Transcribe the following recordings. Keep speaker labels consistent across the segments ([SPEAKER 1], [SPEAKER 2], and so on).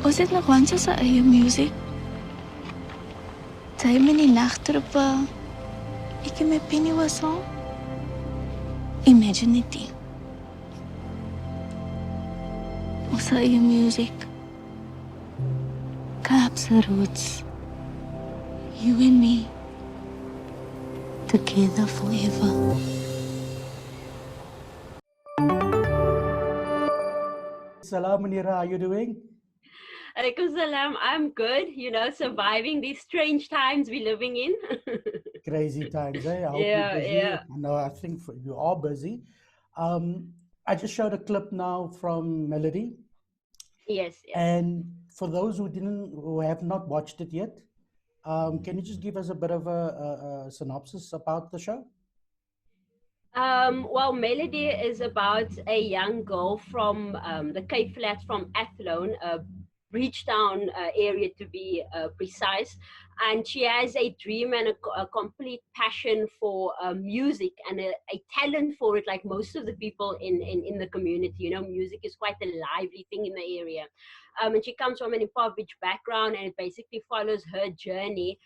[SPEAKER 1] Ons het nog once sy eie music. Sy met die nagtroepe. Ek en my penny whistle. Imagine it. Ons eie music. Kaapse roots. You and me. Together forever.
[SPEAKER 2] Salam, Muneera, how are you doing?
[SPEAKER 3] Alaikum salam. I'm good, surviving these strange times we're living in.
[SPEAKER 2] Crazy times, eh? I hope you're busy.
[SPEAKER 3] Yeah.
[SPEAKER 2] No, I think you are busy. I just showed a clip now from Melody.
[SPEAKER 3] Yes.
[SPEAKER 2] And for those who have not watched it yet, can you just give us a bit of a synopsis about the show?
[SPEAKER 3] Well, Melody is about a young girl from the Cape Flats from Athlone, Bridgetown area to be precise. And she has a dream and a complete passion for music and a talent for it, like most of the people in the community. Music is quite a lively thing in the area. And she comes from an impoverished background, and it basically follows her journey.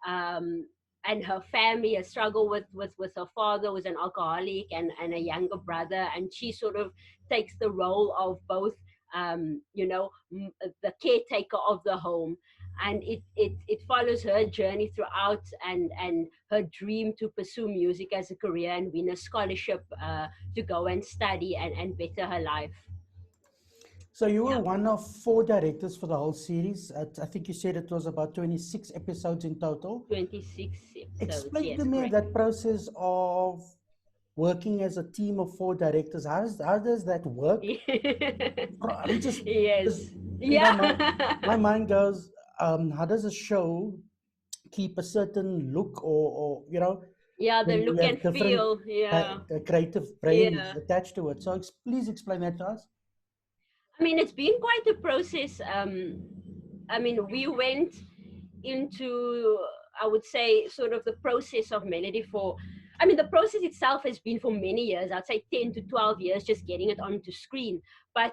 [SPEAKER 3] And her family, a struggle with her father, who was an alcoholic, and a younger brother, and she sort of takes the role of both, the caretaker of the home, and it follows her journey throughout, and her dream to pursue music as a career and win a scholarship to go and study and better her life.
[SPEAKER 2] So you were one of 4 directors for the whole series. I think you said it was about 26 episodes in total.
[SPEAKER 3] 26 episodes.
[SPEAKER 2] Explain to me that process of working as a team of 4 directors. How does that work?
[SPEAKER 3] Yes.
[SPEAKER 2] My mind goes, how does a show keep a certain look or
[SPEAKER 3] the look and feel,
[SPEAKER 2] creative brains attached to it. So please explain that to us.
[SPEAKER 3] I mean, it's been quite a process. We went into, I would say, sort of the process of Melody the process itself has been for many years, I'd say 10 to 12 years, just getting it onto screen. But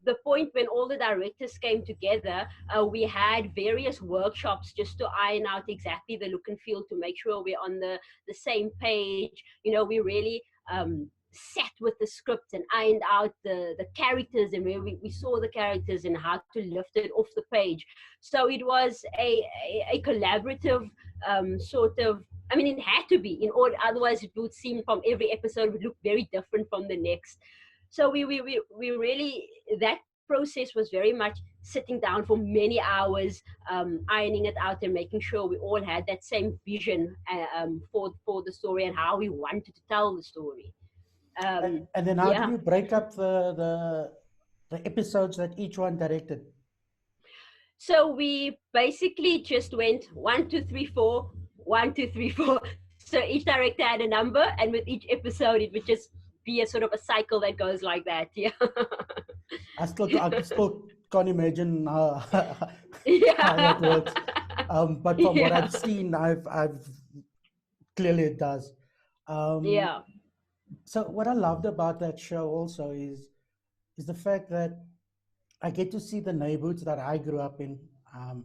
[SPEAKER 3] the point when all the directors came together, we had various workshops just to iron out exactly the look and feel, to make sure we're on the same page. We really sat with the script and ironed out the characters, and where we saw the characters and how to lift it off the page. So it was a collaborative sort of, it had to be, in order, otherwise it would seem from every episode would look very different from the next. So we really, that process was very much sitting down for many hours, ironing it out and making sure we all had that same vision for the story and how we wanted to tell the story.
[SPEAKER 2] And then how do you break up the episodes that each one directed?
[SPEAKER 3] So we basically just went 1, 2, 3, 4, 1, 2, 3, 4. So each director had a number, and with each episode it would just be a sort of a cycle that goes like that.
[SPEAKER 2] I still can't imagine how that works. But from what I've seen, I've clearly it does. So what I loved about that show also is the fact that I get to see the neighborhoods that I grew up in,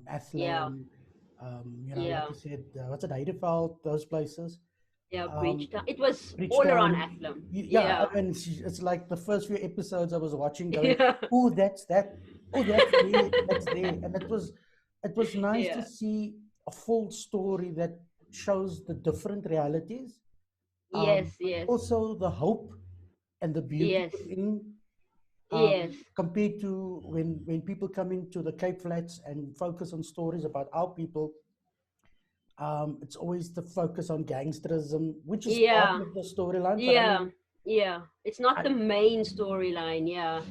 [SPEAKER 2] Athlone, like you said, what's it, Heideveld, those places.
[SPEAKER 3] Bridgetown. It was all around Athlone.
[SPEAKER 2] It's like the first few episodes I was watching, going, "Oh, that's that. Oh, that's there. That's there." And it was nice to see a full story that shows the different realities.
[SPEAKER 3] Yes.
[SPEAKER 2] Also, the hope and the beauty within, compared to when people come into the Cape Flats and focus on stories about our people. It's always the focus on gangsterism, which is part of the storyline.
[SPEAKER 3] It's not the main storyline.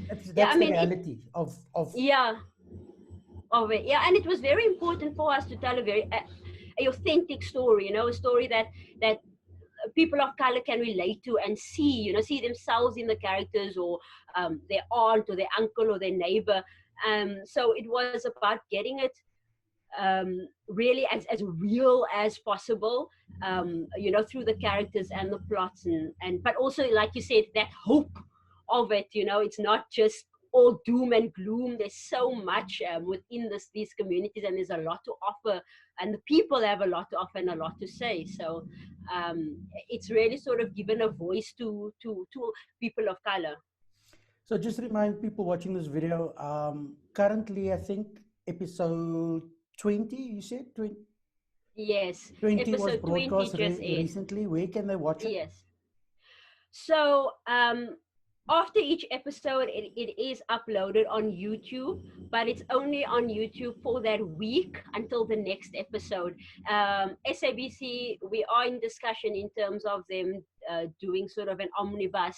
[SPEAKER 2] That's the reality of
[SPEAKER 3] of it. And it was very important for us to tell a very authentic story. A story that people of color can relate to and see themselves in the characters, or their aunt or their uncle or their neighbor. So it was about getting it really as real as possible, through the characters and the plots, and but also, like you said, that hope of it. It's not just all doom and gloom. There's so much within these communities, and there's a lot to offer, and the people have a lot to offer and a lot to say. So it's really sort of given a voice to people of color.
[SPEAKER 2] So just remind people watching this video, currently I think episode 20, you said? 20?
[SPEAKER 3] Yes.
[SPEAKER 2] 20 was
[SPEAKER 3] Episode 20
[SPEAKER 2] broadcast
[SPEAKER 3] just aired.
[SPEAKER 2] recently. Where can they watch it?
[SPEAKER 3] Yes. So after each episode, it is uploaded on YouTube, but it's only on YouTube for that week until the next episode. SABC, we are in discussion in terms of them doing sort of an omnibus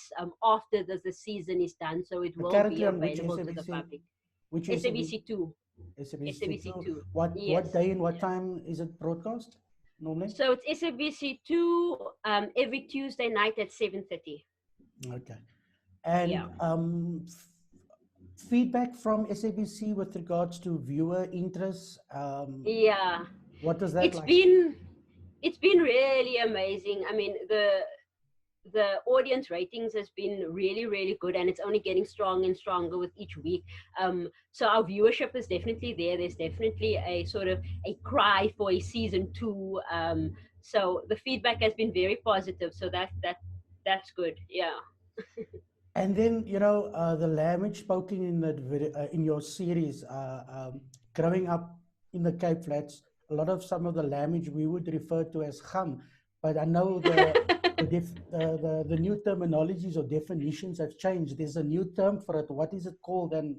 [SPEAKER 3] after the season is done, so it will be available to the public.
[SPEAKER 2] Which
[SPEAKER 3] SABC 2.
[SPEAKER 2] SABC 2.
[SPEAKER 3] Yes.
[SPEAKER 2] What day and what time is it broadcast normally?
[SPEAKER 3] So it's SABC 2 every Tuesday night at 7:30.
[SPEAKER 2] Okay. And feedback from SABC with regards to viewer interest.
[SPEAKER 3] Yeah.
[SPEAKER 2] What was that
[SPEAKER 3] it's
[SPEAKER 2] like?
[SPEAKER 3] It's been really amazing. I mean, the audience ratings has been really, really good, and it's only getting stronger and stronger with each week. So our viewership is definitely there. There's definitely a sort of a cry for a season 2. So the feedback has been very positive. So that's good. Yeah.
[SPEAKER 2] And then, you know, the language spoken in the in your series, growing up in the Cape Flats, some of the language we would refer to as Ham, but I know the new terminologies or definitions have changed. There's a new term for it. What is it called? And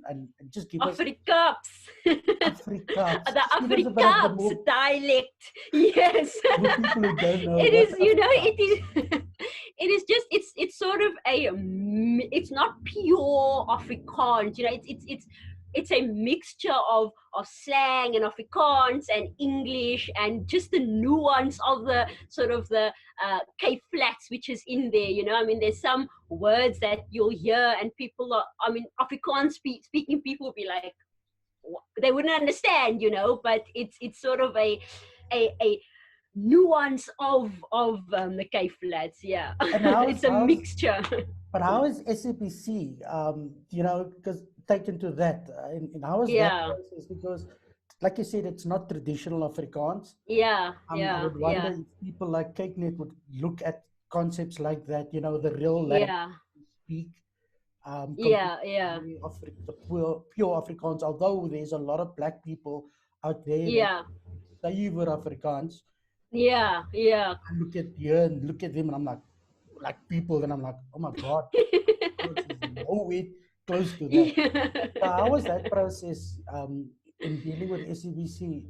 [SPEAKER 2] just give
[SPEAKER 3] Afrikaans.
[SPEAKER 2] Afrikaans.
[SPEAKER 3] The Afrikaans dialect. Yes.
[SPEAKER 2] People who don't know
[SPEAKER 3] it is, you know, it is. It is just it's sort of it's not pure Afrikaans, you know. It's a mixture of slang and Afrikaans and English and just the nuance of the sort of the Cape Flats which is in there, you know. I mean, there's some words that you'll hear and people are, I mean, Afrikaans speaking people will be like, they wouldn't understand, you know, but it's sort of a nuance of the Cape Flats, yeah. It's a mixture.
[SPEAKER 2] But how is SABC, you know, because taken to that, and how is that process? Because, like you said, it's not traditional Afrikaans. I would wonder if people like CakeNet would look at concepts like that, you know, the real language speak. The pure Afrikaans, although there's a lot of black people out there that savor Afrikaans. I look at here and look at them and I'm like people, and I'm like, oh my God, there's nowhere close to that. So how was that process in dealing with SABC?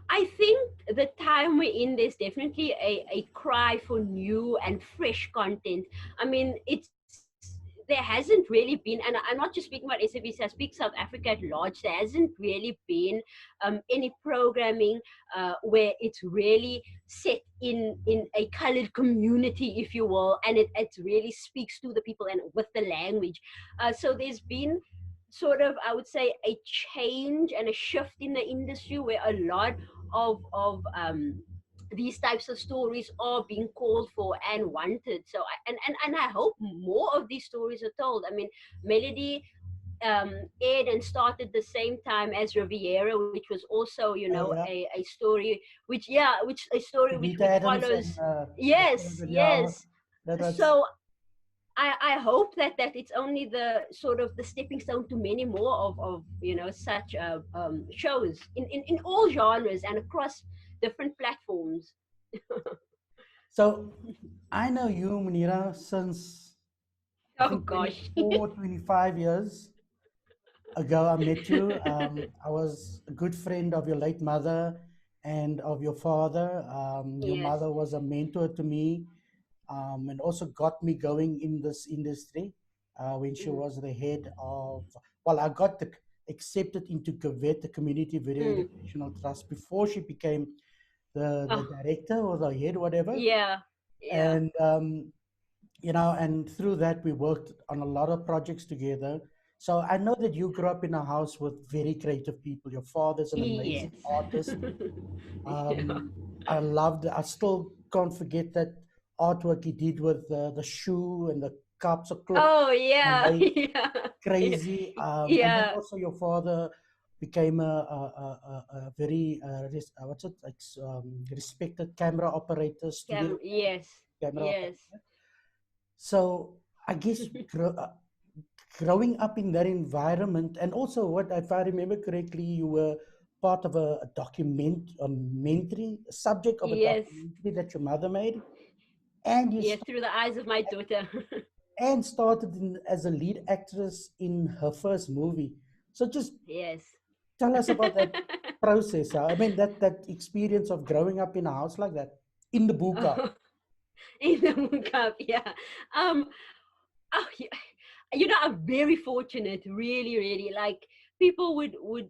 [SPEAKER 3] I think the time we're in, there's definitely a cry for new and fresh content. I mean, there hasn't really been, and I'm not just speaking about SABC, I speak South Africa at large, there hasn't really been any programming where it's really set in a colored community, if you will, and it really speaks to the people and with the language. So there's been sort of, I would say, a change and a shift in the industry where a lot of these types of stories are being called for and wanted. So I hope more of these stories are told. I mean, Melody aired and started the same time as Riviera, which was also, you know, a story which follows. Yes. So I hope that it's only the sort of the stepping stone to many more of you know, such shows in all genres and across different platforms.
[SPEAKER 2] So I know you, Muneera, since 25 years ago. I met you. I was a good friend of your late mother and of your father. Your mother was a mentor to me, and also got me going in this industry when she was the head of, well, I got accepted into CVET, the Community Video Educational Trust, before she became the director or the head, whatever. And you know, and through that we worked on a lot of projects together. So I know that you grew up in a house with very creative people. Your father's an amazing artist. I still can't forget that artwork he did with the shoe and the Kaapse Klok,
[SPEAKER 3] Oh yeah,
[SPEAKER 2] Malay,
[SPEAKER 3] yeah,
[SPEAKER 2] crazy. And then
[SPEAKER 3] yeah.
[SPEAKER 2] also your father became a very what's it like respected camera operator, studio
[SPEAKER 3] Yes,
[SPEAKER 2] camera
[SPEAKER 3] yes.
[SPEAKER 2] operator. So I guess growing up in that environment, and also what, if I remember correctly, you were part of a documentary subject of a
[SPEAKER 3] Yes,
[SPEAKER 2] documentary that your mother made, and you
[SPEAKER 3] yes, through the eyes of my daughter.
[SPEAKER 2] started as a lead actress in her first movie. So just
[SPEAKER 3] Yes.
[SPEAKER 2] tell us about that process. I mean, that experience of growing up in a house like that in the buka.
[SPEAKER 3] Oh, in the Moon Cup, yeah. Um, oh, yeah. I'm very fortunate, really, really. Like people would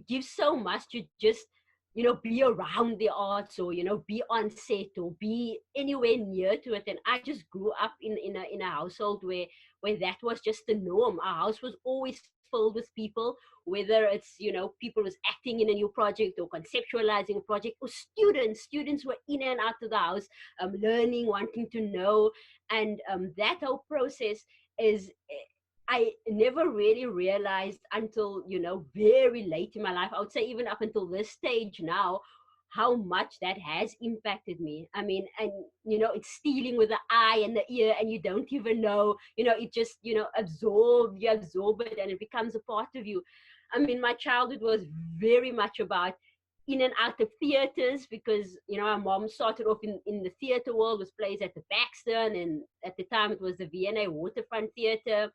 [SPEAKER 3] give so much to just be around the arts, or be on set, or be anywhere near to it. And I just grew up in a household where that was just the norm. Our house was always filled with people, whether it's people was acting in a new project, or conceptualizing a project, or students were in and out of the house, learning, wanting to know. And that whole process is, I never really realized until, very late in my life. I would say even up until this stage now, how much that has impacted me. I mean, and it's stealing with the eye and the ear, and you don't even know, it just, you absorb it, and it becomes a part of you. I mean, my childhood was very much about in and out of theaters, because our mom started off in the theater world, with plays at the Baxter, and at the time it was the VNA Waterfront Theater,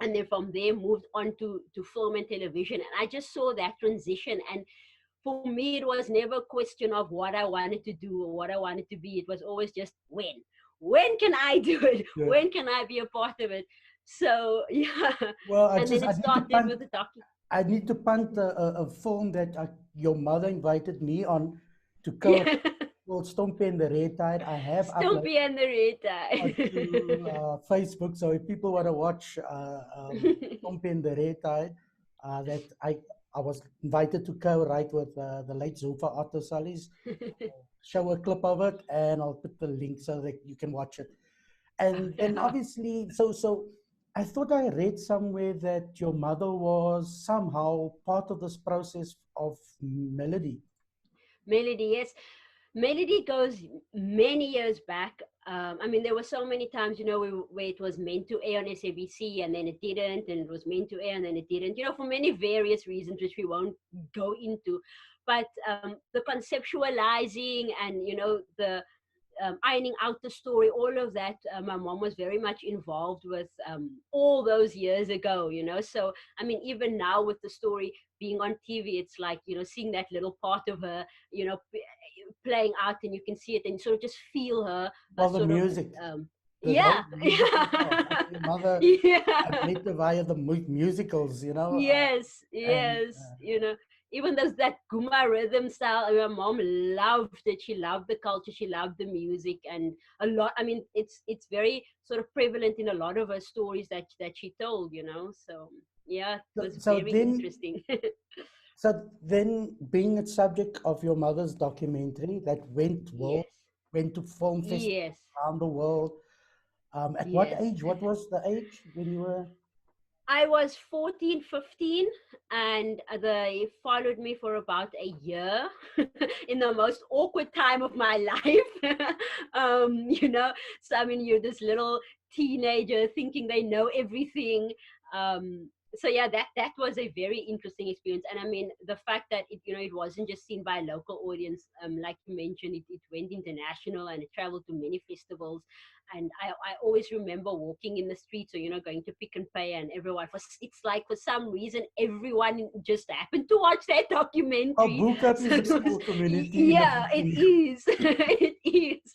[SPEAKER 3] and then from there moved on to film and television. And I just saw that transition. And for me, it was never a question of what I wanted to do or what I wanted to be. It was always just when can I do it,
[SPEAKER 2] Yeah.
[SPEAKER 3] when can I be a part of it. So yeah.
[SPEAKER 2] Well,
[SPEAKER 3] And then it started with the docu.
[SPEAKER 2] I need to punt a film that your mother invited me on to cover,
[SPEAKER 3] Yeah.
[SPEAKER 2] called Stomp and the Red Tide. I have uploaded
[SPEAKER 3] Stumpy and the
[SPEAKER 2] onto
[SPEAKER 3] Rita.
[SPEAKER 2] Facebook. So if people want to watch Stomp and the Red Tide, that I was invited to co-write with the late Zulfa Otto Sallies. Show a clip of it, and I'll put the link so that you can watch it. And then obviously, so I thought I read somewhere that your mother was somehow part of this process of Melody.
[SPEAKER 3] Melody, yes. Melody goes many years back. I mean, there were so many times, where it was meant to air on SABC, and then it didn't, and it was meant to air and then it didn't, for many various reasons, which we won't go into. But the conceptualizing and, the ironing out the story, all of that, my mom was very much involved with all those years ago, So, I mean, even now with the story being on TV, it's like, seeing that little part of her, playing out, and you can see it and sort of just feel her.
[SPEAKER 2] Well, the
[SPEAKER 3] sort
[SPEAKER 2] music.
[SPEAKER 3] of,
[SPEAKER 2] The
[SPEAKER 3] yeah,
[SPEAKER 2] whole music as well. I think your mother
[SPEAKER 3] yeah.
[SPEAKER 2] met her via the musicals,
[SPEAKER 3] Yes,
[SPEAKER 2] and
[SPEAKER 3] yes, even those that Guma rhythm style, my mom loved it. She loved the culture, she loved the music, and a lot. I mean, it's very sort of prevalent in a lot of her stories that she told, So yeah, it was
[SPEAKER 2] so
[SPEAKER 3] very
[SPEAKER 2] then
[SPEAKER 3] interesting.
[SPEAKER 2] so then being a subject of your mother's documentary that
[SPEAKER 3] Yes,
[SPEAKER 2] went to film festivals
[SPEAKER 3] yes,
[SPEAKER 2] around the world. At what
[SPEAKER 3] yes.
[SPEAKER 2] age? What was the age when you were?
[SPEAKER 3] I was 14, 15, and they followed me for about a year in the most awkward time of my life. So I mean, you're this little teenager thinking they know everything. So yeah, that was a very interesting experience. And I mean, the fact that it wasn't just seen by a local audience, like you mentioned, it went international, and it traveled to many festivals. And I always remember walking in the streets, or going to Pick and Pay, and everyone it's like for some reason everyone just happened to watch that
[SPEAKER 2] Oh,
[SPEAKER 3] documentary.
[SPEAKER 2] Bukap
[SPEAKER 3] So
[SPEAKER 2] is a
[SPEAKER 3] it was,
[SPEAKER 2] small community in the
[SPEAKER 3] yeah, it
[SPEAKER 2] in,
[SPEAKER 3] is. It is.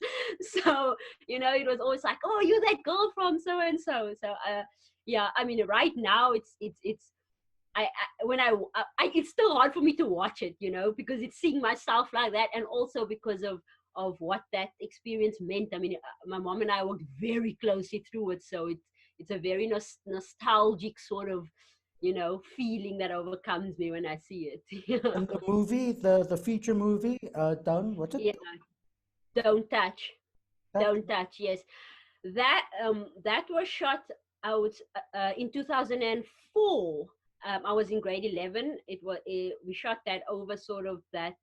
[SPEAKER 3] So it was always like, oh, you're that girl from so and so. So yeah, I mean, right now it's when it's still hard for me to watch it, because it's seeing myself like that, and also because of what that experience meant. I mean, my mom and I worked very closely through it, so it's a very nostalgic sort of feeling that overcomes me when I see it.
[SPEAKER 2] and the movie, the feature movie, done. What's it?
[SPEAKER 3] Yeah, don't touch,
[SPEAKER 2] That
[SPEAKER 3] don't touch. Yes, that was shot out in 2004. I was in grade 11. We shot that over sort of that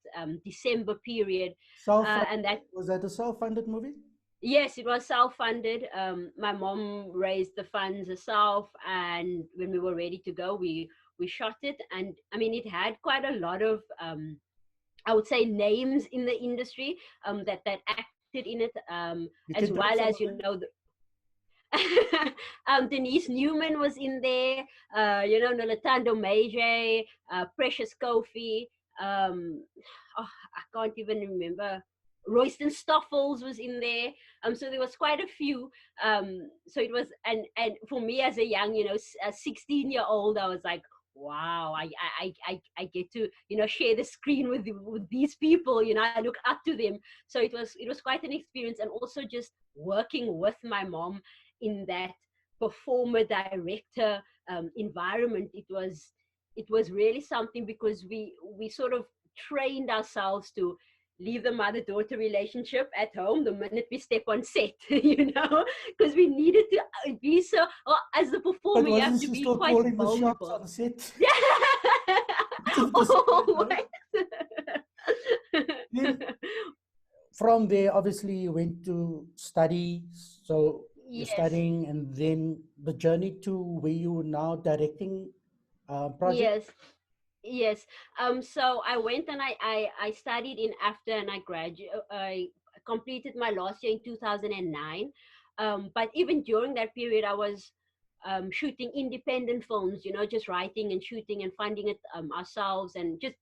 [SPEAKER 3] December period, and that
[SPEAKER 2] Was that a self-funded movie?
[SPEAKER 3] yes, it was self-funded. My mom raised the funds herself, and when we were ready to go, we shot it. And I mean, it had quite a lot of I would say names in the industry that acted in it,
[SPEAKER 2] You
[SPEAKER 3] as
[SPEAKER 2] can drop
[SPEAKER 3] well
[SPEAKER 2] some
[SPEAKER 3] as
[SPEAKER 2] of them.
[SPEAKER 3] Denise Newman was in there, Nolatando Major, Precious Kofi, oh, I can't even remember. Royston Stoffels was in there. So there was quite a few. So it was, and for me as a young, a 16-year-old, I was like, wow, I get to, share the screen with these people. I look up to them. So it was quite an experience, and also just working with my mom in that performer director environment. It was really something, because we sort of trained ourselves to leave the mother-daughter relationship at home the minute we step on set, because we needed to be so, or as the
[SPEAKER 2] But
[SPEAKER 3] performer, you have
[SPEAKER 2] wasn't
[SPEAKER 3] to
[SPEAKER 2] she
[SPEAKER 3] be
[SPEAKER 2] still
[SPEAKER 3] quite
[SPEAKER 2] calling the shots
[SPEAKER 3] vulnerable.
[SPEAKER 2] on set?
[SPEAKER 3] Yeah. Always.
[SPEAKER 2] Then from there, obviously, you went to study. So you're
[SPEAKER 3] Yes.
[SPEAKER 2] studying, and then the journey to where you are now directing project.
[SPEAKER 3] Yes. Yes. So I went and I studied in after, and I completed my last year in 2009. But even during that period, I was shooting independent films, just writing and shooting and funding it ourselves, and just,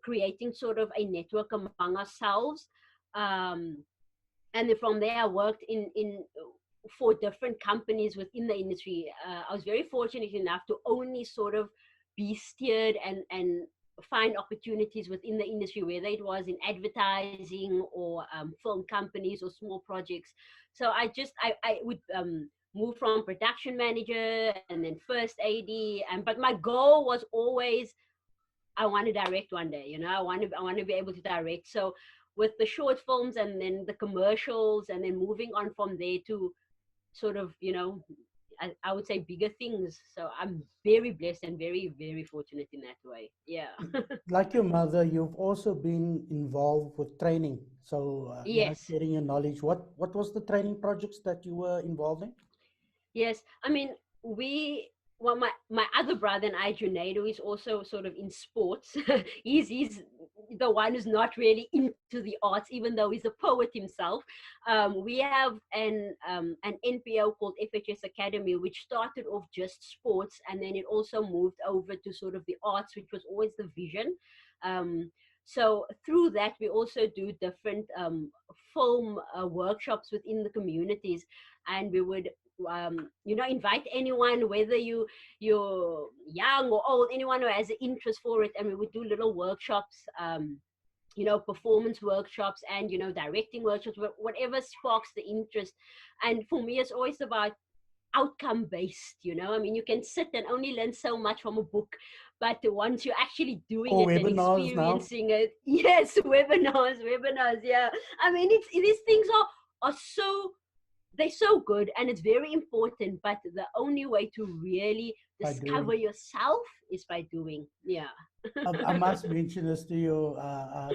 [SPEAKER 3] creating sort of a network among ourselves. Um, and then from there, I worked in for different companies within the industry. I was very fortunate enough to only sort of be steered and find opportunities within the industry, whether it was in advertising or film companies or small projects. So I would move from production manager and then first AD, and but my goal was always, I want to direct one day. I want to be able to direct. So with the short films and then the commercials, and then moving on from there to sort of, I would say bigger things. So I'm very blessed and very, very fortunate in that way. Yeah.
[SPEAKER 2] Like your mother, you've also been involved with training. So,
[SPEAKER 3] Yes.
[SPEAKER 2] sharing your knowledge. What was the training projects that you were involved in?
[SPEAKER 3] Yes, I mean, my other brother and I, Junaid, is also sort of in sports. He's the one who's not really into the arts, even though he's a poet himself. We have an NPO called FHS Academy, which started off just sports, and then it also moved over to sort of the arts, which was always the vision. So through that, we also do different film workshops within the communities, and we would invite anyone, whether you're young or old, anyone who has an interest for it, and we would do little workshops, performance workshops, and directing workshops, whatever sparks the interest. And for me, it's always about outcome based. I mean, you can sit and only learn so much from a book, but once you're actually doing
[SPEAKER 2] Or
[SPEAKER 3] it and
[SPEAKER 2] webinars now?
[SPEAKER 3] experiencing it, yes, webinars, yeah. I mean, these things are so, they're so good, and it's very important, but the only way to really
[SPEAKER 2] By
[SPEAKER 3] discover
[SPEAKER 2] doing.
[SPEAKER 3] yourself is by doing. Yeah.
[SPEAKER 2] I must mention this to you,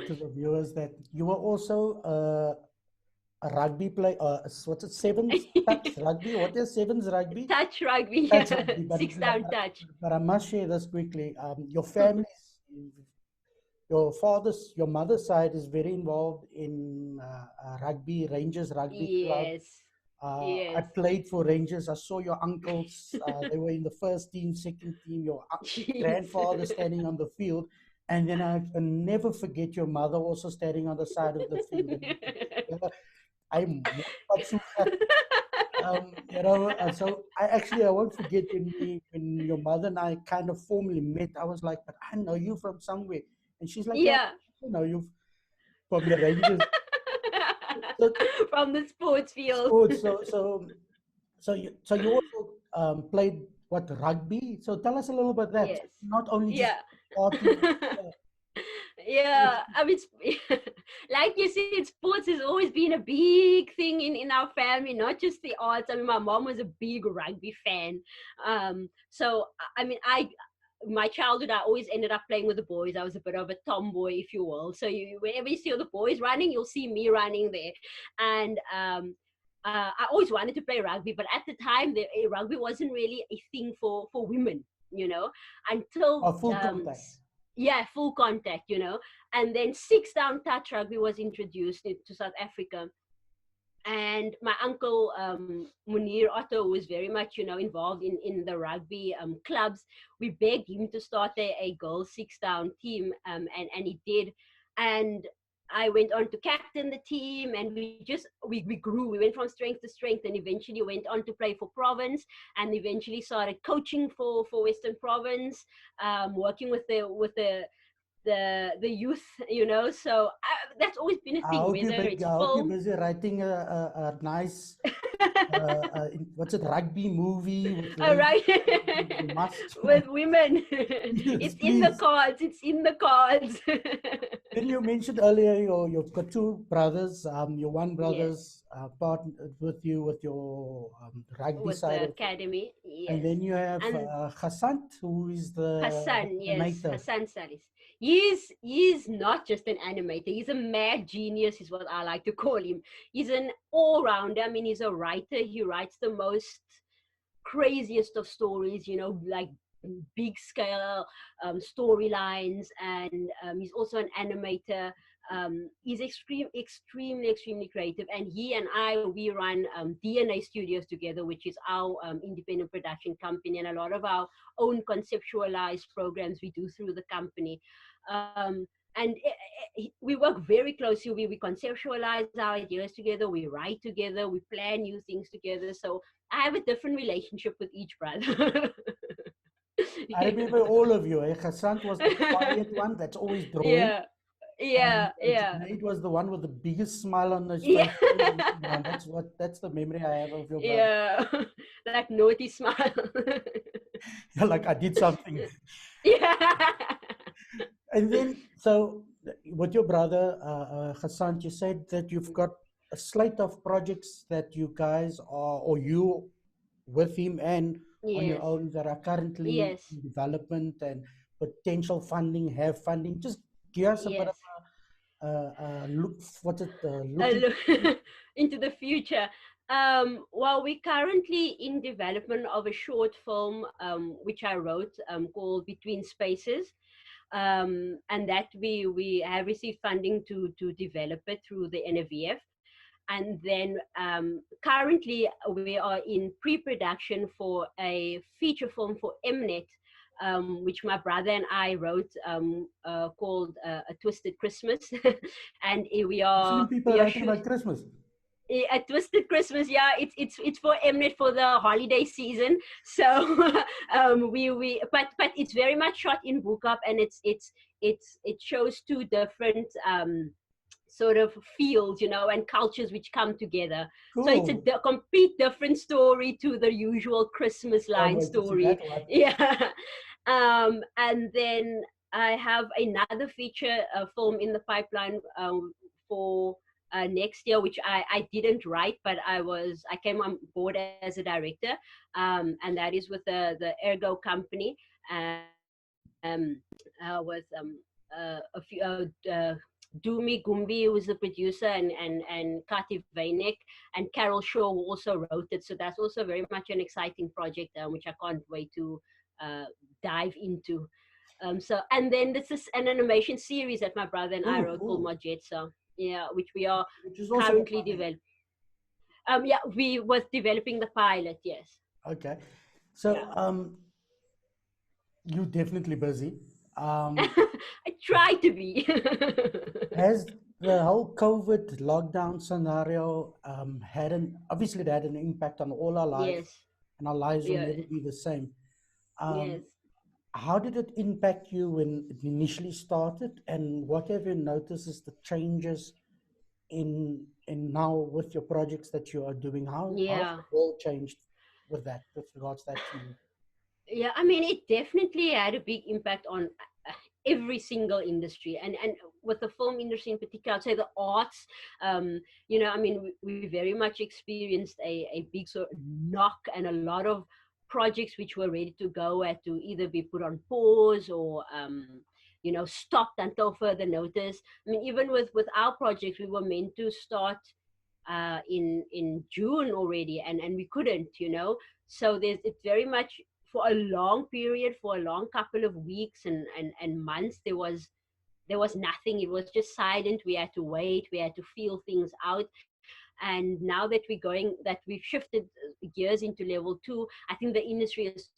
[SPEAKER 2] to the viewers, that you were also a rugby play. What's it? Sevens touch rugby. What is sevens rugby?
[SPEAKER 3] Touch rugby.
[SPEAKER 2] Touch
[SPEAKER 3] Yeah.
[SPEAKER 2] rugby. But,
[SPEAKER 3] Six
[SPEAKER 2] but,
[SPEAKER 3] down touch.
[SPEAKER 2] but I must share this quickly. Your families, your mother's side is very involved in rugby, Rangers Rugby Club.
[SPEAKER 3] Yes.
[SPEAKER 2] I
[SPEAKER 3] Yes.
[SPEAKER 2] played for Rangers. I saw your uncles. They were in the first team, second team. Your
[SPEAKER 3] Jeez.
[SPEAKER 2] grandfather standing on the field. And then I can never forget your mother also standing on the side of the field. And I'm not so so I won't forget when your mother and I kind of formally met. I was like, but I know you from somewhere. And she's like, yeah,
[SPEAKER 3] Yeah.
[SPEAKER 2] I know you from the Rangers. So,
[SPEAKER 3] From the sports field.
[SPEAKER 2] sports. So you also played what, rugby? So tell us a little bit that
[SPEAKER 3] Yes.
[SPEAKER 2] not only just
[SPEAKER 3] Yeah.
[SPEAKER 2] party.
[SPEAKER 3] Yeah, I mean, like you said, sports has always been a big thing in our family, not just the arts. I mean, my mom was a big rugby fan. So, I mean, my childhood, I always ended up playing with the boys. I was a bit of a tomboy, if you will. So wherever you see all the boys running, you'll see me running there. And I always wanted to play rugby, but at the time, rugby wasn't really a thing for women, until
[SPEAKER 2] full contact.
[SPEAKER 3] yeah, full contact, and then 6 down touch rugby was introduced to South Africa. And my uncle Muneera Otto was very much involved in the rugby clubs. We begged him to start a girls 6 down team, and he did. And I went on to captain the team, and we grew. We went from strength to strength, and eventually went on to play for province, and eventually started coaching for Western Province, working with the youth, so that's always been a thing.
[SPEAKER 2] I hope you're busy writing a nice what's it, rugby movie with,
[SPEAKER 3] right. With women. It's in the cards. It's in the cards.
[SPEAKER 2] Then you mentioned earlier you've got 2 brothers. Your one brother's partnered with you with your rugby
[SPEAKER 3] with
[SPEAKER 2] side
[SPEAKER 3] the
[SPEAKER 2] of
[SPEAKER 3] academy. Yes.
[SPEAKER 2] And then you have Hassan, who is the
[SPEAKER 3] Hassan, yes,
[SPEAKER 2] animator.
[SPEAKER 3] Hassan Salis. He's not just an animator. He's a mad genius, is what I like to call him. He's an all-rounder. I mean, he's a writer. He writes the most craziest of stories, like big scale storylines, and he's also an animator. He's extremely creative, and he and we run DNA Studios together, which is our independent production company, and a lot of our own conceptualized programs we do through the company. And we work very closely. We conceptualize our ideas together, we write together, we plan new things together. So I have a different relationship with each brother.
[SPEAKER 2] I remember all of you. Hassan was the quiet one that's always drawing.
[SPEAKER 3] Yeah.
[SPEAKER 2] Nate was the one with the biggest smile on his face. Yeah. That's the memory I have of your brother.
[SPEAKER 3] Yeah, that naughty smile.
[SPEAKER 2] Yeah, like I did something.
[SPEAKER 3] Yeah.
[SPEAKER 2] And then, so with your brother Hassan, you said that you've got a slate of projects that you guys are, or you with him and on your own, that are currently in development and potential funding, have funding. Just give us a bit of a look,
[SPEAKER 3] look into the future. Well, we're currently in development of a short film, which I wrote, called Between Spaces. And that we have received funding to develop it through the NVF. And then currently we are in pre-production for a feature film for Mnet, which my brother and I wrote, called A Twisted Christmas. And we are
[SPEAKER 2] writing about Christmas.
[SPEAKER 3] A Twisted Christmas, yeah. It's for Mnet for the holiday season. So but it's very much shot in Boekop, and it shows 2 different sort of fields, and cultures which come together. Cool. So it's a complete different story to the usual Christmas line story. Yeah. And then I have another feature film in the pipeline for next year, which I didn't write, but I came on board as a director, and that is with the Ergo company, with a few Dumi Gumbi, who's the producer, and Kati Vainek and Carol Shaw, who also wrote it. So that's also very much an exciting project, which I can't wait to dive into. So, and then this is an animation series that my brother and I wrote called Majet. So yeah, which we are currently developing. Yeah, we was developing the pilot. Yes.
[SPEAKER 2] Okay, so you're definitely busy.
[SPEAKER 3] I try to be.
[SPEAKER 2] Has the whole COVID lockdown scenario obviously it had an impact on all our lives, and our lives will never be the same. How did it impact you when it initially started, and what have you noticed is the changes in now with your projects that you are doing? How has the world changed with regards to that to you?
[SPEAKER 3] Yeah, I mean, it definitely had a big impact on every single industry, and with the film industry in particular, I'd say the arts, you know, I mean, we very much experienced a big sort of knock, and a lot of projects which were ready to go had to either be put on pause or you know, stopped until further notice. I mean, even with our projects, we were meant to start in June already, and we couldn't, you know. So it's very much, for a long period, for a long couple of weeks and months, there was nothing. It was just silent. We had to wait, we had to feel things out. And now that we've shifted gears into level 2, I think the industry is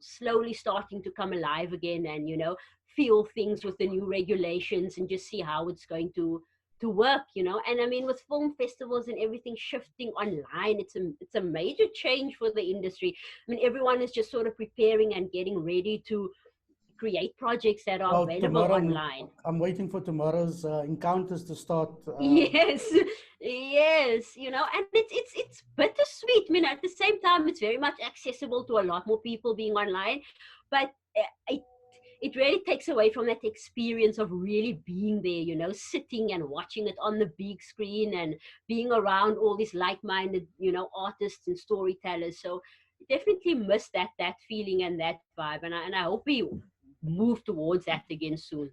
[SPEAKER 3] slowly starting to come alive again, and, you know, feel things with the new regulations and just see how it's going to work, you know. And I mean, with film festivals and everything shifting online, it's a major change for the industry. I mean, everyone is just sort of preparing and getting ready to create projects that are available online.
[SPEAKER 2] I'm waiting for tomorrow's encounters to start.
[SPEAKER 3] Yes, yes, you know, and it's bittersweet. I mean, at the same time, it's very much accessible to a lot more people being online, but it really takes away from that experience of really being there, you know, sitting and watching it on the big screen and being around all these like-minded, you know, artists and storytellers. So definitely miss that feeling and that vibe, and I hope we move towards that again soon.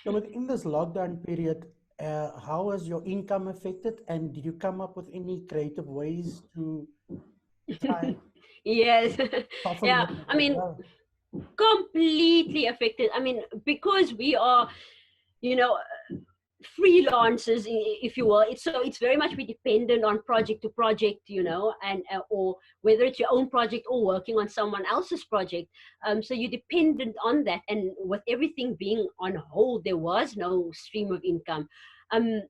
[SPEAKER 2] So within this lockdown period, how was your income affected, and did you come up with any creative ways to try and
[SPEAKER 3] Yes.
[SPEAKER 2] soften
[SPEAKER 3] Yeah,
[SPEAKER 2] the
[SPEAKER 3] I mean, completely affected. I mean, because we are, you know, freelancers, if you will. It's very much be dependent on project to project, you know, and or whether it's your own project or working on someone else's project. So you're dependent on that, and with everything being on hold, there was no stream of income. I'm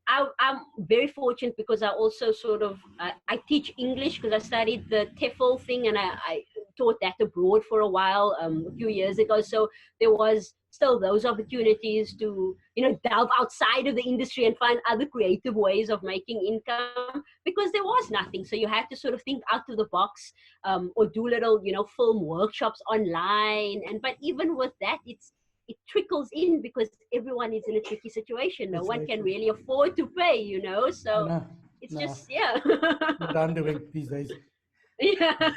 [SPEAKER 3] very fortunate because I also sort of I teach English, because I studied the TEFL thing, and I taught that abroad for a while, a few years ago. So there was still those opportunities to, you know, delve outside of the industry and find other creative ways of making income, because there was nothing. So you had to sort of think out of the box, or do little, you know, film workshops online. And but even with that, it trickles in because everyone is in a tricky situation. No one can really afford to pay, you know. So it's just, yeah.
[SPEAKER 2] What I'm doing these days.
[SPEAKER 3] Yeah.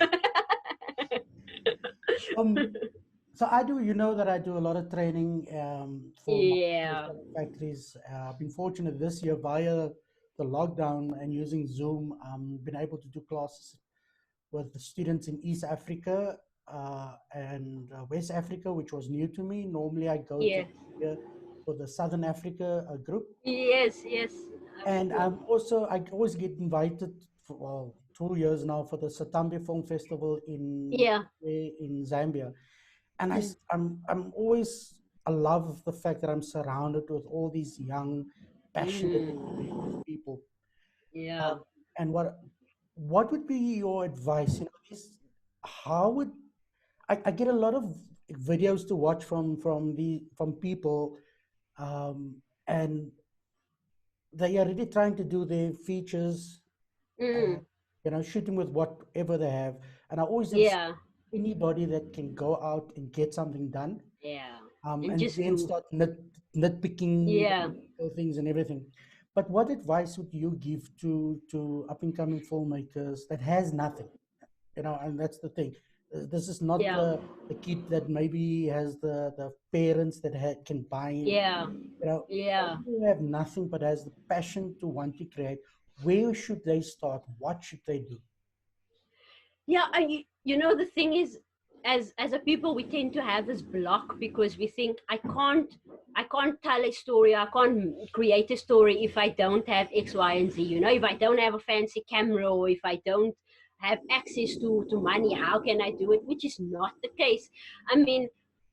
[SPEAKER 2] So I do, you know, that I do a lot of training for
[SPEAKER 3] Yeah.
[SPEAKER 2] factories. I've been fortunate this year via the lockdown and using Zoom, been able to do classes with the students in East Africa and West Africa, which was new to me. Normally I go to here for the Southern Africa group.
[SPEAKER 3] Yes, yes.
[SPEAKER 2] And I always get invited for, well, 2 years now, for the Satambe Film Festival in Zambia. And I'm always, I love the fact that I'm surrounded with all these young, passionate, creative people.
[SPEAKER 3] Yeah.
[SPEAKER 2] And what would be your advice? You know, how would I get a lot of videos to watch from people, and they are really trying to do their features, you know, shooting with whatever they have. And I always have anybody that can go out and get something done. And then start nitpicking things and everything. But what advice would you give to up and coming filmmakers that has nothing? You know, and that's the thing. This is not the kid that maybe has the parents that can buy him. You know, who have nothing but has the passion to want to create. Where should they start? What should they do?
[SPEAKER 3] Yeah, you know, the thing is, as a people, we tend to have this block because we think I can't tell a story, I can't create a story if I don't have X, Y, and Z. You know, if I don't have a fancy camera, or if I don't have access to money, how can I do it? Which is not the case. I mean,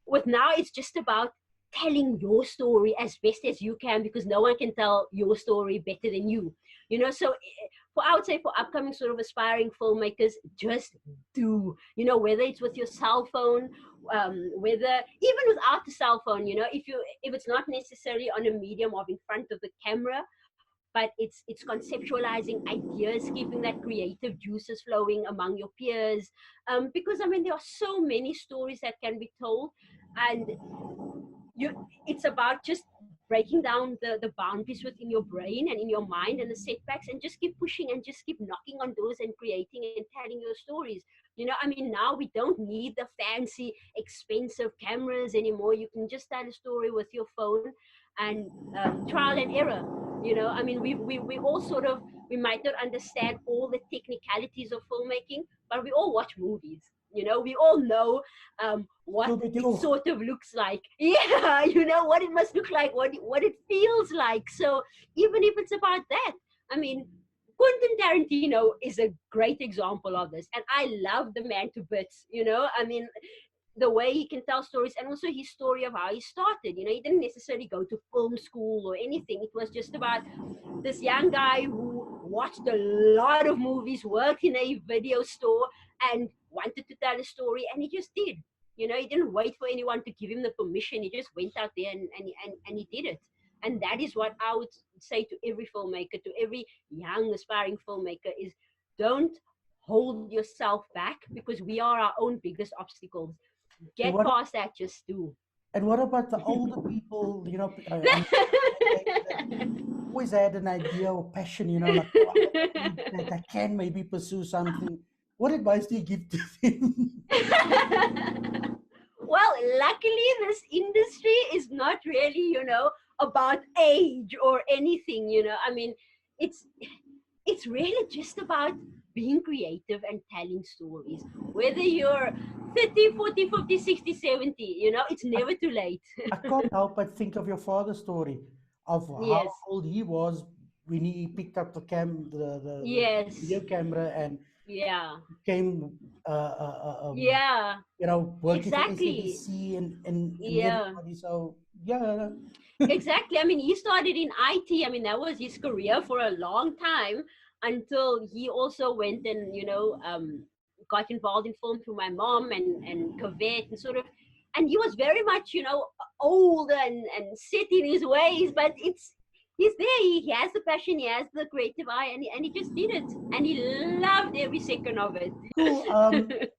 [SPEAKER 3] with now, it's just about telling your story as best as you can, because no one can tell your story better than you. You know, so I would say for upcoming sort of aspiring filmmakers, just do, you know, whether it's with your cell phone, whether even without the cell phone, you know, if it's not necessarily on a medium of in front of the camera, but it's conceptualizing ideas, keeping that creative juices flowing among your peers, because I mean, there are so many stories that can be told, and it's about just breaking down the boundaries within your brain and in your mind and the setbacks, and just keep pushing and just keep knocking on doors and creating and telling your stories. I mean, now we don't need the fancy expensive cameras anymore. You can just tell a story with your phone, and trial and error. I mean, we all sort of, we might not understand all the technicalities of filmmaking, but we all watch movies. We all know what it sort of looks like. Yeah, what it must look like, what it feels like. So even if it's about that, I mean, Quentin Tarantino is a great example of this, and I love the man to bits. I mean, the way he can tell stories, and also his story of how he started. He didn't necessarily go to film school or anything. It was just about this young guy who watched a lot of movies, worked in a video store, and wanted to tell a story, and he just did. He didn't wait for anyone to give him the permission. He just went out there and he did it. And that is what I would say to every filmmaker, to every young aspiring filmmaker, is don't hold yourself back, because we are our own biggest obstacles. Get past that, just do.
[SPEAKER 2] And what about the older people? Always had an idea or passion, like, that I can maybe pursue something. What advice do you give to them?
[SPEAKER 3] Well, luckily this industry is not really, about age or anything. I mean, it's really just about being creative and telling stories. Whether you're 30, 40, 50, 60, 70, it's never too late.
[SPEAKER 2] I can't help but think of your father's story, of how old he was when he picked up the video camera and came working for SABC and everybody. So
[SPEAKER 3] exactly. I mean, he started in IT. I mean, that was his career for a long time, until he also went and got involved in film through my mom and Cavett, and sort of, and he was very much old and set in his ways, but he's there. He has the passion, he has the creative eye, and he just did it, and he loved every second of it.
[SPEAKER 2] Cool.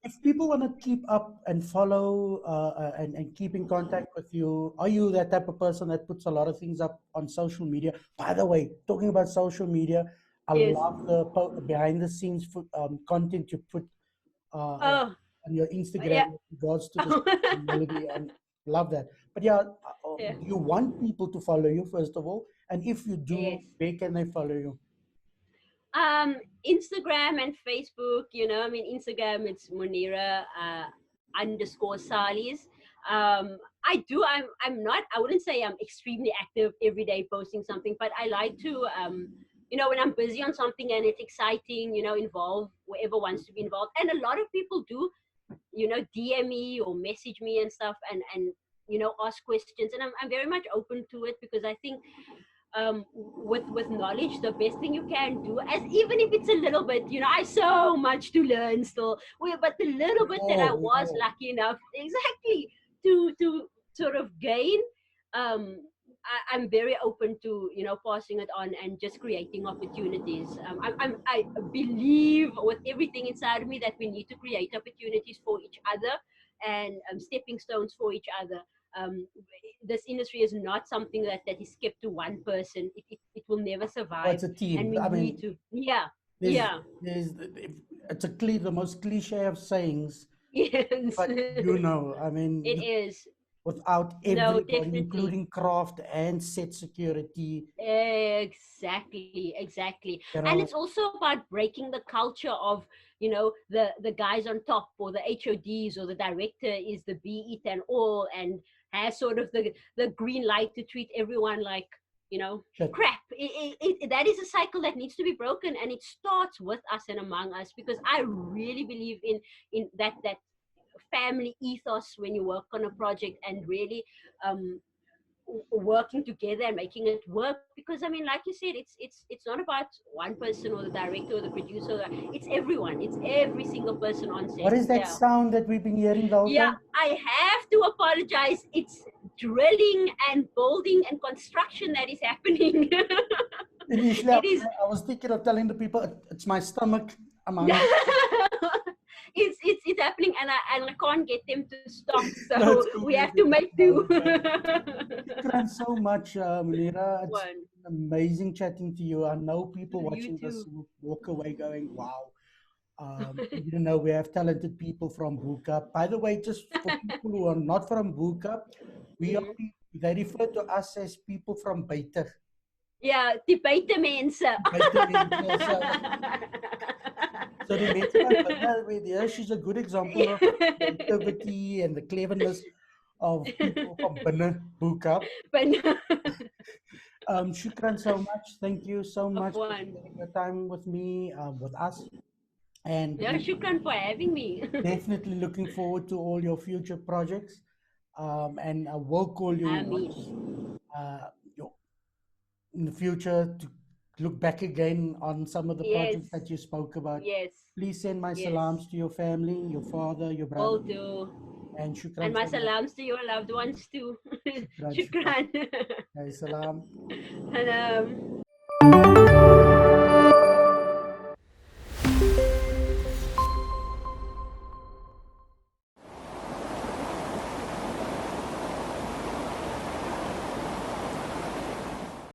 [SPEAKER 2] If people want to keep up and follow and keep in contact with you, are you that type of person that puts a lot of things up on social media? By the way, talking about social media, I love the behind the scenes content you put on your Instagram with regards to the melody, and love that. But do you want people to follow you, first of all? And if you do, where can they follow you?
[SPEAKER 3] Instagram and Facebook. I mean, Instagram, it's Muneera _Sallies. I wouldn't say I'm extremely active every day posting something, but I like to when I'm busy on something and it's exciting, involve whoever wants to be involved. And a lot of people do, DM me or message me and stuff, and ask questions, and I'm very much open to it, because I think with knowledge, the best thing you can do, as even if it's a little bit, I have so much to learn still, but the little bit that I was lucky enough to sort of gain, I'm very open to passing it on and just creating opportunities. I believe with everything inside of me that we need to create opportunities for each other, and stepping stones for each other. This industry is not something that is kept to one person. It will never survive.
[SPEAKER 2] It's a team.
[SPEAKER 3] And we need to.
[SPEAKER 2] It's the most cliche of sayings.
[SPEAKER 3] Yes.
[SPEAKER 2] But I mean,
[SPEAKER 3] it is.
[SPEAKER 2] Without everybody, including craft and set security.
[SPEAKER 3] Exactly. And it's also about breaking the culture of, the guys on top, or the HODs, or the director is the be it and all, and has sort of the green light to treat everyone like, crap. That is a cycle that needs to be broken, and it starts with us and among us, because I really believe in that family ethos when you work on a project, and really working together and making it work. Because I mean, like you said, it's not about one person or the director or the producer. It's everyone. It's every single person on set.
[SPEAKER 2] What is that sound that we've been hearing the whole time?
[SPEAKER 3] I have to apologize. It's drilling and building and construction that is happening.
[SPEAKER 2] Initially, I was thinking of telling the people it's my stomach.
[SPEAKER 3] it's happening, and I can't get them to stop. So
[SPEAKER 2] That's cool.
[SPEAKER 3] we have to make do.
[SPEAKER 2] Shukran so much, Muneera. It's
[SPEAKER 3] One.
[SPEAKER 2] amazing chatting to you. I know people
[SPEAKER 3] You
[SPEAKER 2] watching this
[SPEAKER 3] too.
[SPEAKER 2] will walk away going, wow. You know, we have talented people from Buka. By the way, just for people who are not from Buka, they refer to us as people from Beiter.
[SPEAKER 3] Yeah, die buitemense.
[SPEAKER 2] So the mense she's a good example of the creativity and the cleverness of people from Binne Buka. Shukran so much. Thank you so much for spending your time with me, with us. And
[SPEAKER 3] Yeah, shukran for having me.
[SPEAKER 2] definitely looking forward to all your future projects. And I will call you once in the future to look back again on some of the
[SPEAKER 3] Yes,
[SPEAKER 2] projects that you spoke about.
[SPEAKER 3] yes,
[SPEAKER 2] Please send my
[SPEAKER 3] yes.
[SPEAKER 2] salams to your family, your father, your
[SPEAKER 3] Will
[SPEAKER 2] brother.
[SPEAKER 3] do.
[SPEAKER 2] And
[SPEAKER 3] And
[SPEAKER 2] shukran
[SPEAKER 3] my
[SPEAKER 2] so much.
[SPEAKER 3] salams to your loved ones too.
[SPEAKER 2] Shukran, shukran.
[SPEAKER 3] Shukran.
[SPEAKER 2] Hey, salam.
[SPEAKER 3] And